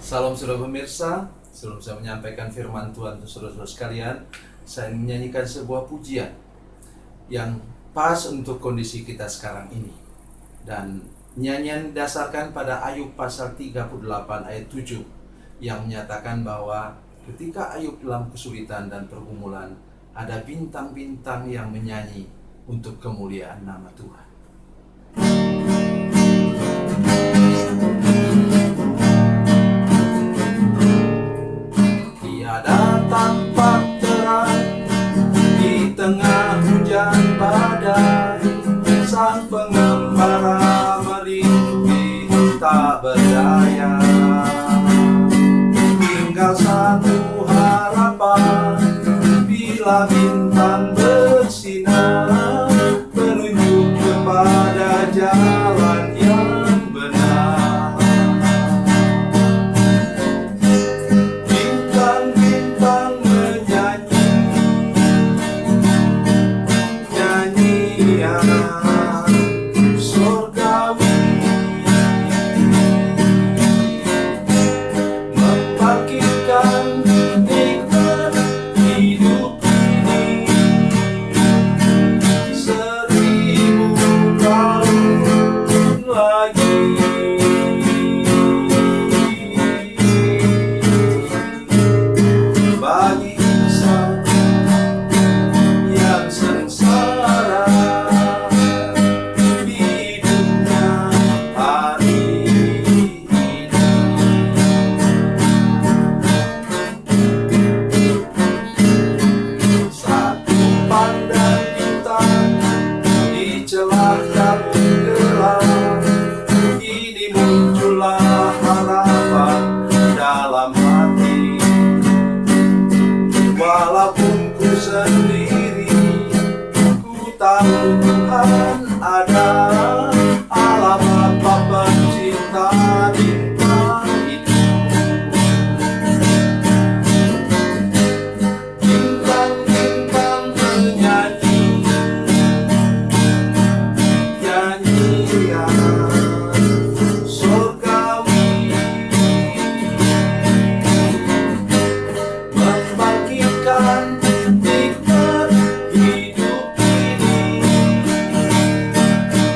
Salam saudara pemirsa, sebelum saya menyampaikan firman Tuhan untuk saudara-saudara sekalian, saya menyanyikan sebuah pujian yang pas untuk kondisi kita sekarang ini. Dan nyanyian didasarkan pada Ayub pasal 38 ayat 7 yang menyatakan bahwa ketika Ayub dalam kesulitan dan pergumulan, ada bintang-bintang yang menyanyi untuk kemuliaan nama Tuhan. Tiada tampak terang di tengah hujan badai, sang pengembara merintih tak berdaya. Tinggal satu harapan, bila bintang bersinar, menunjuk kepada jalan yang benar. Bintang-bintang menyanyi nyanyian surgawi, membangkitkan nikmat hidup ini, 1000 tahun lagi. Bagi insan yang sengsara di hidupnya hari ini, satu pandang bintang di celah kabut gelap, ini muncullah harapan dalam hati. Walaupun ku sendiri, ku tahu Tuhan ada, Allah Bapa pencipta bintang itu. Bintang-bintang menyanyi nyanyian surgawi, membangkitkan nikmat hidup ini,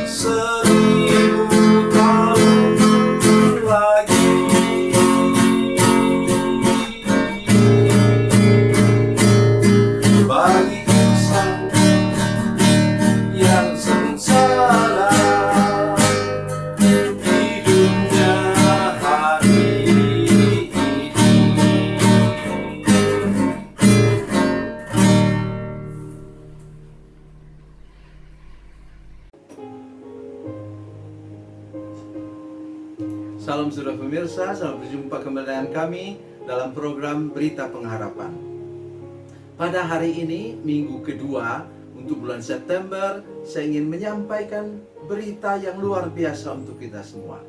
1000 tahun lagi. Bagi insan yang sengsara hidupnya hari ini. Salam saudara pemirsa, selamat berjumpa kembali dengan kami dalam program Berita Pengharapan. Pada hari ini, minggu kedua untuk bulan September, saya ingin menyampaikan berita yang luar biasa untuk kita semua.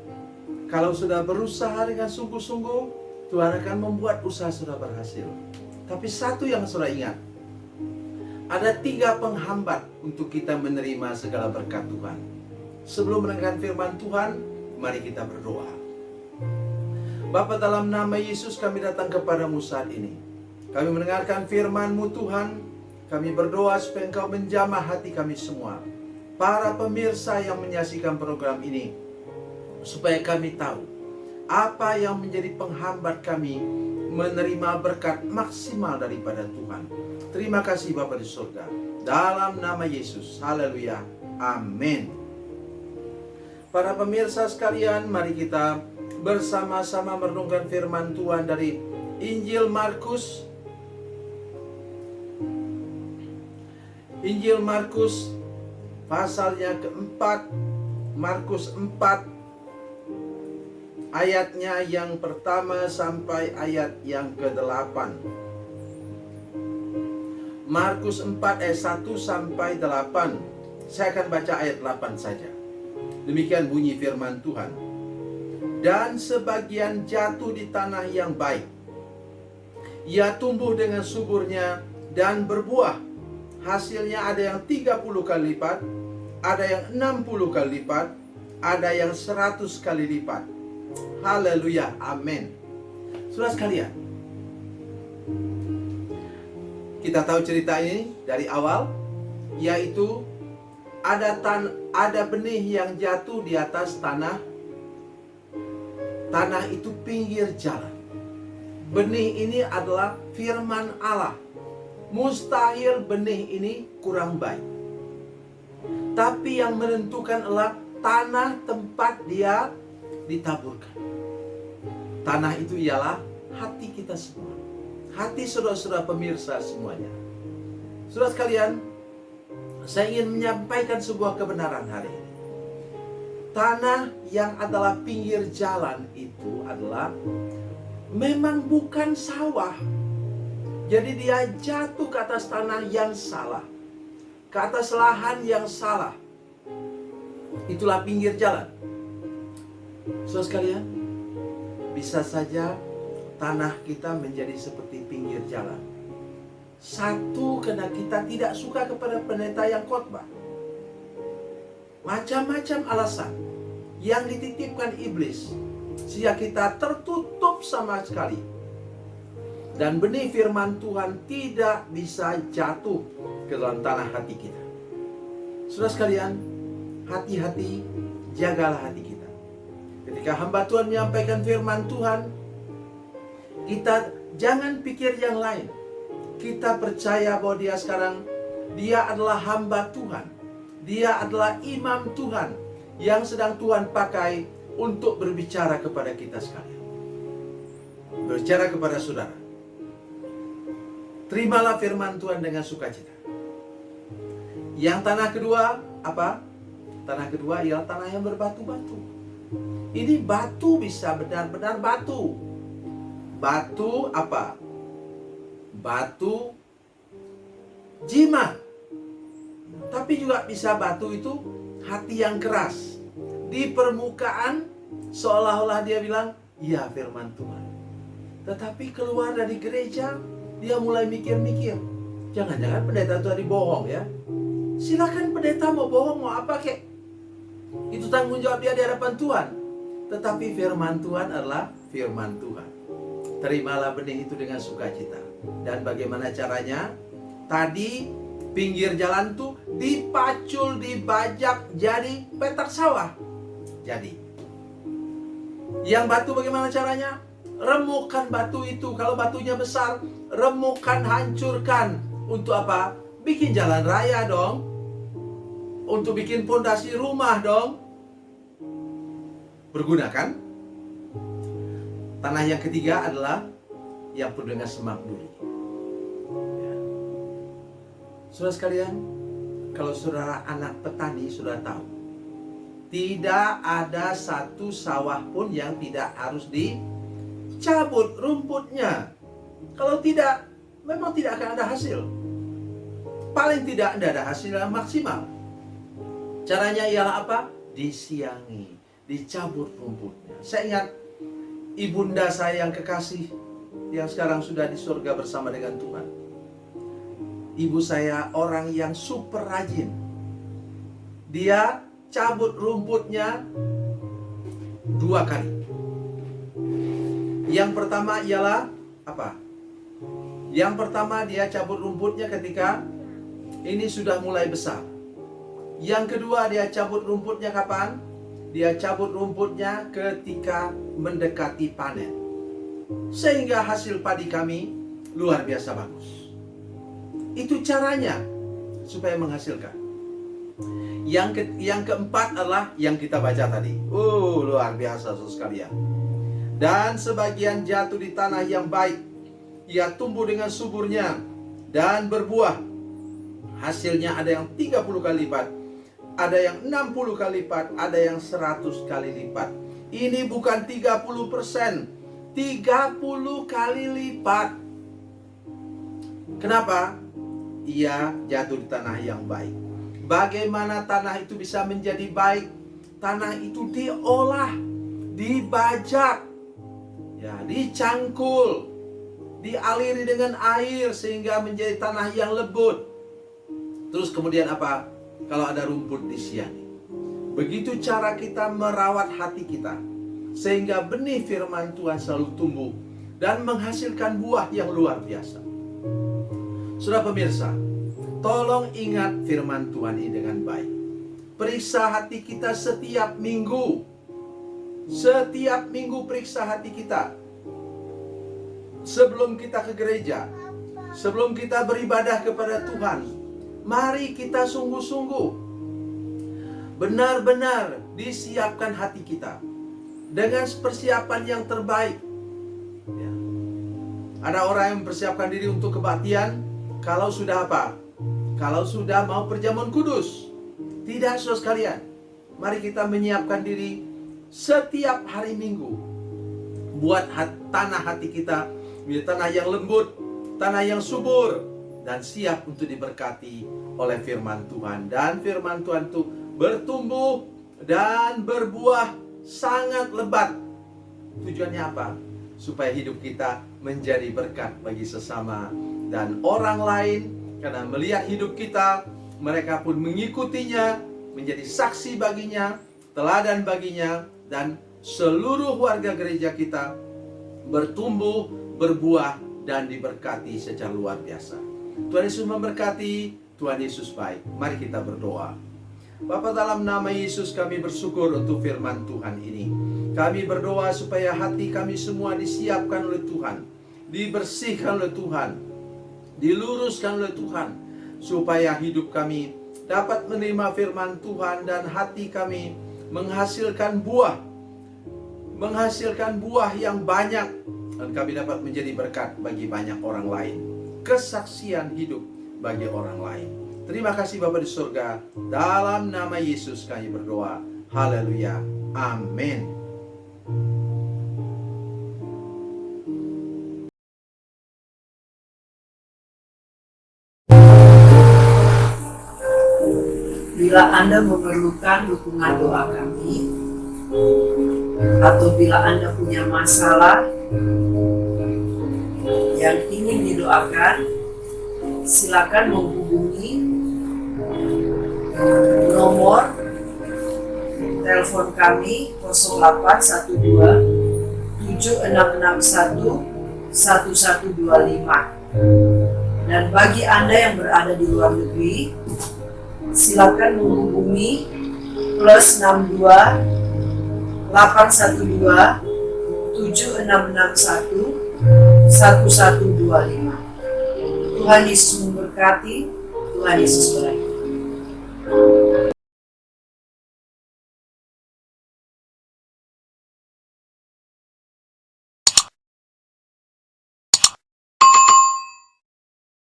Kalau sudah berusaha dengan sungguh-sungguh, Tuhan akan membuat usaha sudah berhasil. Tapi satu yang sudah ingat, ada 3 penghambat untuk kita menerima segala berkat Tuhan. Sebelum mendengarkan firman Tuhan, mari kita berdoa. Bapa, dalam nama Yesus kami datang kepadamu saat ini. Kami mendengarkan firman-Mu Tuhan. Kami berdoa supaya Engkau menjamah hati kami semua, para pemirsa yang menyaksikan program ini, supaya kami tahu apa yang menjadi penghambat kami menerima berkat maksimal daripada Tuhan. Terima kasih Bapa di surga. Dalam nama Yesus. Haleluya. Amin. Para pemirsa sekalian, mari kita bersama-sama merenungkan firman Tuhan dari Injil Markus. Injil Markus pasalnya keempat, Markus 4 ayatnya yang pertama sampai ayat yang ke-8. Markus 4 ayat 1 sampai 8. Saya akan baca ayat 8 saja. Demikian bunyi firman Tuhan. Dan sebagian jatuh di tanah yang baik. Ia tumbuh dengan suburnya dan berbuah. Hasilnya ada yang 30 kali lipat, ada yang 60 kali lipat, ada yang 100 kali lipat. Haleluya, amin. Saudara sekalian, kita tahu cerita ini dari awal, yaitu ada benih yang jatuh di atas tanah. Tanah itu pinggir jalan. Benih ini adalah firman Allah. Mustahil benih ini kurang baik. Tapi yang menentukan adalah tanah tempat dia ditaburkan. Tanah itu ialah hati kita semua. Hati saudara-saudara pemirsa semuanya. Saudara sekalian, saya ingin menyampaikan sebuah kebenaran hari ini. Tanah yang adalah pinggir jalan itu adalah memang bukan sawah. Jadi dia jatuh ke atas tanah yang salah, ke atas lahan yang salah. Itulah pinggir jalan. Saudara sekalian, bisa saja tanah kita menjadi seperti pinggir jalan. Satu, karena kita tidak suka kepada pendeta yang khotbah. Macam-macam alasan yang dititipkan iblis, sehingga kita tertutup sama sekali. Dan benih firman Tuhan tidak bisa jatuh ke dalam tanah hati kita. Saudara sekalian, hati-hati, jagalah hati kita. Ketika hamba Tuhan menyampaikan firman Tuhan, kita jangan pikir yang lain. Kita percaya bahwa dia adalah hamba Tuhan. Dia adalah imam Tuhan yang sedang Tuhan pakai untuk berbicara kepada kita sekalian. Berbicara kepada saudara. Terimalah firman Tuhan dengan sukacita. Yang tanah kedua apa? Tanah kedua ialah tanah yang berbatu-batu. Ini batu bisa benar-benar batu. Batu apa? Batu jimat. Tapi juga bisa batu itu hati yang keras. Di permukaan seolah-olah dia bilang, ya firman Tuhan. Tetapi keluar dari gereja, dia mulai mikir-mikir. Jangan-jangan pendeta Tuhan dibohong ya. Silakan pendeta mau bohong, mau apa kek. Itu tanggung jawab dia di hadapan Tuhan. Tetapi firman Tuhan adalah firman Tuhan. Terimalah benih itu dengan sukacita. Dan bagaimana caranya? Tadi pinggir jalan tuh dipacul, dibajak jadi petak sawah. Jadi yang batu bagaimana caranya? Remukkan batu itu. Kalau batunya besar, remukkan, hancurkan. Untuk apa? Bikin jalan raya dong. Untuk bikin fondasi rumah dong. Berguna kan? Tanah yang ketiga adalah yang penuh dengan semak duri. Ya. Saudara sekalian, kalau saudara anak petani sudah tahu, tidak ada satu sawah pun yang tidak harus dicabut rumputnya. Kalau tidak, memang tidak akan ada hasil. Paling tidak ada hasil yang maksimal. Caranya ialah apa? Disiangi, dicabut rumputnya. Saya ingat ibunda saya yang kekasih, yang sekarang sudah di surga bersama dengan Tuhan. Ibu saya orang yang super rajin. Dia cabut rumputnya 2 kali. Yang pertama ialah apa? Yang pertama dia cabut rumputnya ketika ini sudah mulai besar. Yang kedua dia cabut rumputnya kapan? Dia cabut rumputnya ketika mendekati panen. Sehingga hasil padi kami luar biasa bagus. Itu caranya supaya menghasilkan. Yang keempat adalah yang kita baca tadi. Luar biasa saudara sekalian. Dan sebagian jatuh di tanah yang baik. Ia tumbuh dengan suburnya dan berbuah. Hasilnya ada yang 30 kali lipat, ada yang 60 kali lipat, ada yang 100 kali lipat. Ini bukan 30%, 30 kali lipat. Kenapa? Ia jatuh di tanah yang baik. Bagaimana tanah itu bisa menjadi baik? Tanah itu diolah, dibajak, ya, dicangkul, dialiri dengan air sehingga menjadi tanah yang lembut. Terus kemudian apa? Kalau ada rumput disiangi. Begitu cara kita merawat hati kita, sehingga benih firman Tuhan selalu tumbuh dan menghasilkan buah yang luar biasa. Saudara pemirsa, tolong ingat firman Tuhan ini dengan baik. Periksa hati kita setiap minggu. Setiap minggu periksa hati kita. Sebelum kita ke gereja, sebelum kita beribadah kepada Tuhan, mari kita sungguh-sungguh benar-benar disiapkan hati kita dengan persiapan yang terbaik. Ya. Ada orang yang mempersiapkan diri untuk kebaktian kalau sudah apa? Kalau sudah mau perjamuan kudus. Tidak, saudara sekalian. Mari kita menyiapkan diri setiap hari Minggu. Buat tanah hati kita menjadi tanah yang lembut, tanah yang subur, dan siap untuk diberkati oleh firman Tuhan. Dan firman Tuhan itu bertumbuh dan berbuah sangat lebat. Tujuannya apa? Supaya hidup kita menjadi berkat bagi sesama dan orang lain. Karena melihat hidup kita, mereka pun mengikutinya, menjadi saksi baginya, teladan baginya, dan seluruh warga gereja kita bertumbuh, berbuah, dan diberkati secara luar biasa. Tuhan Yesus memberkati, Tuhan Yesus baik. Mari kita berdoa. Bapa, dalam nama Yesus kami bersyukur untuk firman Tuhan ini. Kami berdoa supaya hati kami semua disiapkan oleh Tuhan, dibersihkan oleh Tuhan, diluruskan oleh Tuhan, supaya hidup kami dapat menerima firman Tuhan dan hati kami menghasilkan buah yang banyak, dan kami dapat menjadi berkat bagi banyak orang lain, kesaksian hidup bagi orang lain. Terima kasih Bapa di surga, dalam nama Yesus kami berdoa. Haleluya, amin. Bila Anda memerlukan dukungan doa kami, atau bila Anda punya masalah yang ingin didoakan, silakan menghubungi nomor telepon kami 0812 7661 1125. Dan bagi Anda yang berada di luar negeri, silakan menghubungi +62 812 7661 1125. Tuhan Yesus memberkati, Tuhan Yesus berkati.